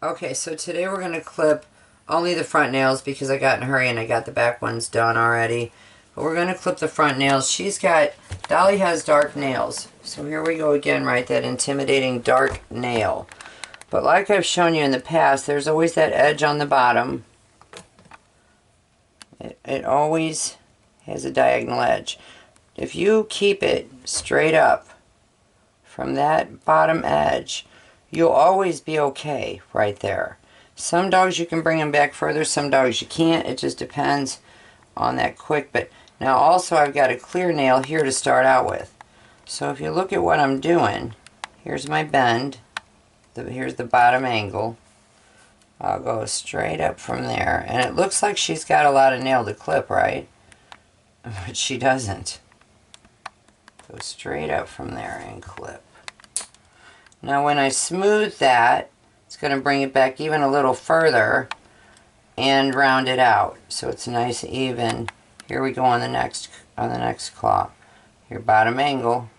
Okay, so today we're going to clip only the front nails because I got in a hurry and I got the back ones done already. But we're going to clip the front nails. Dolly has dark nails. So here we go again, right? That intimidating dark nail. But like I've shown you in the past, there's always that edge on the bottom. It always has a diagonal edge. If you keep it straight up from that bottom edge, you'll always be okay right there. Some dogs you can bring them back further, some dogs you can't. It just depends on that quick. But now also I've got a clear nail here to start out with. So if you look at what I'm doing, here's my bend. Here's the bottom angle. I'll go straight up from there. And it looks like she's got a lot of nail to clip, right? But she doesn't. Go straight up from there and clip. Now when I smooth that, it's going to bring it back even a little further and round it out. So it's nice even. Here we go on the next claw. Your bottom angle,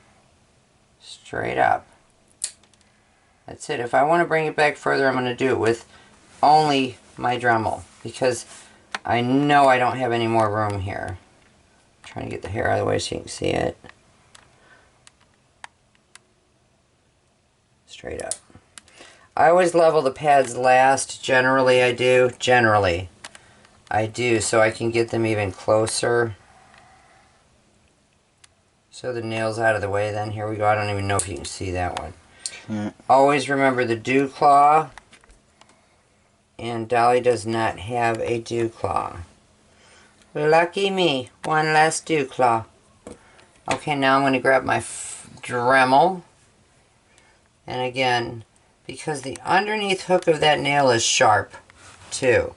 straight up. That's it. If I want to bring it back further, I'm going to do it with only my Dremel because I know I don't have any more room here. I'm trying to get the hair out of the way so you can see it. Straight up. I always level the pads last. Generally I do. Generally I do, so I can get them even closer. So the nail's out of the way then. Here we go. I don't even know if you can see that one. Always remember the dew claw. And Dolly does not have a dew claw. Lucky me. One last dew claw. Okay, now I'm going to grab my Dremel. And again, because the underneath hook of that nail is sharp too.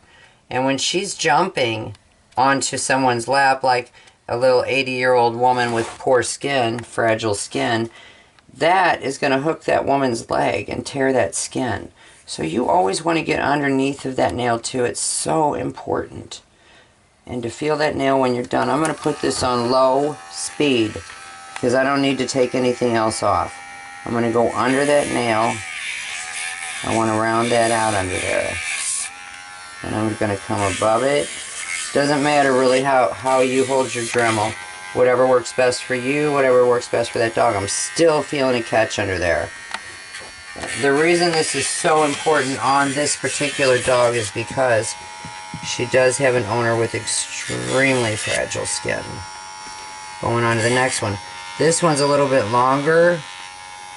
And when she's jumping onto someone's lap, like a little 80-year-old woman with poor skin, fragile skin, that is going to hook that woman's leg and tear that skin. So you always want to get underneath of that nail too. It's so important. And to feel that nail when you're done, I'm going to put this on low speed because I don't need to take anything else off. I'm going to go under that nail. I want to round that out under there. And I'm going to come above it. Doesn't matter really how you hold your Dremel. Whatever works best for you, whatever works best for that dog. I'm still feeling a catch under there. The reason this is so important on this particular dog is because she does have an owner with extremely fragile skin. Going on to the next one. This one's a little bit longer,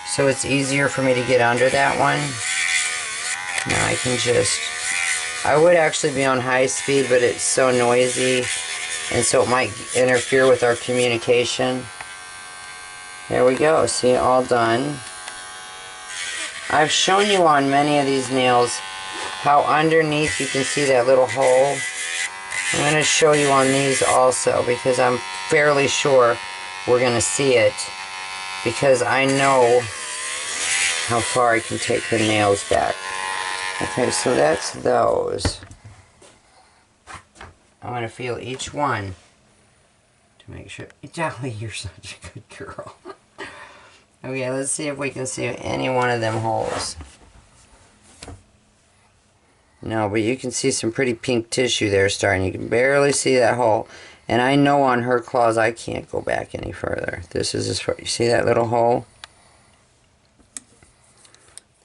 so it's easier for me to get under that one. Now I can just... I would actually be on high speed, but it's so noisy, and so it might interfere with our communication. There we go. See, all done. I've shown you on many of these nails how underneath you can see that little hole. I'm going to show you on these also because I'm fairly sure we're going to see it because I know how far I can take her nails back. Okay, so that's those. I'm going to feel each one to make sure. Dolly, you're such a good girl. Okay, let's see if we can see any one of them holes. No, but you can see some pretty pink tissue there starting. You can barely see that hole. And I know on her claws I can't go back any further. This is as far. You see that little hole?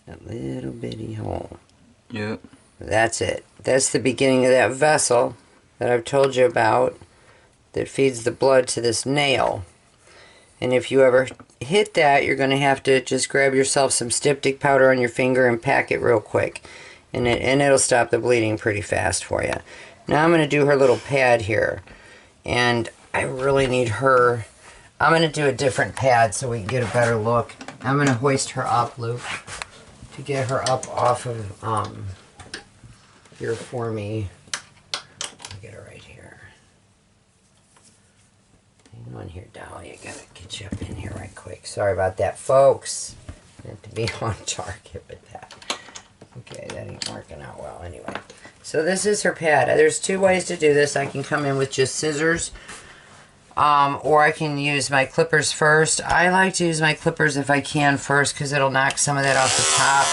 That little bitty hole. Yep. That's it. That's the beginning of that vessel that I've told you about that feeds the blood to this nail. And if you ever hit that, you're going to have to just grab yourself some styptic powder on your finger and pack it real quick. And it'll stop the bleeding pretty fast for you. Now I'm going to do her little pad here. And I really need her... I'm going to do a different pad so we can get a better look. I'm going to hoist her up, Luke, to get her up off of here for me. I'll get her right here. Hang on here, Dolly. I gotta get you up in here right quick. Sorry about that, folks. I have to be on target with that. Okay, that ain't working out well anyway. So this is her pad. There's two ways to do this. I can come in with just scissors, or I can use my clippers first. I like to use my clippers if I can first because it'll knock some of that off the top.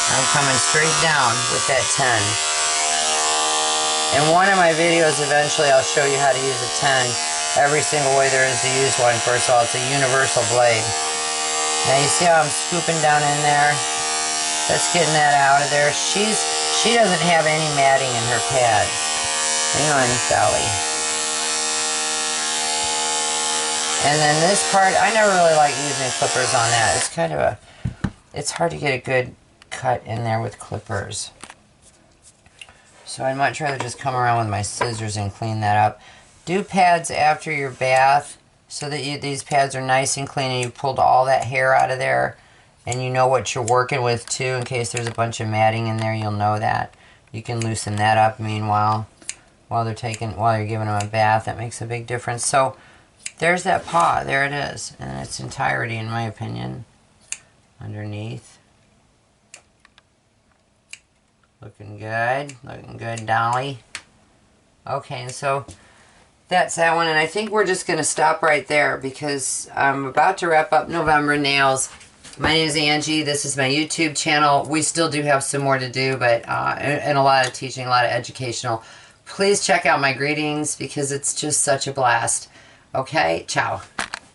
I'm coming straight down with that 10. In one of my videos, eventually I'll show you how to use a 10 every single way there is to use one. First of all, it's a universal blade. Now you see how I'm scooping down in there? That's getting that out of there. She doesn't have any matting in her pads. Hang on, Dolly. And then this part, I never really like using clippers on that. It's kind of it's hard to get a good cut in there with clippers. So I'd much rather just come around with my scissors and clean that up. Do pads after your bath so that these pads are nice and clean and you pulled all that hair out of there and you know what you're working with too. In case there's a bunch of matting in there, you'll know that. You can loosen that up meanwhile while you're giving them a bath. That makes a big difference. So there's that paw. There it is in its entirety, in my opinion. Underneath. Looking good. Looking good, Dolly. Okay, and so that's that one. And I think we're just going to stop right there because I'm about to wrap up November nails. My name is Angie. This is my YouTube channel. We still do have some more to do, but and a lot of teaching, a lot of educational. Please check out my greetings because it's just such a blast. Okay, ciao.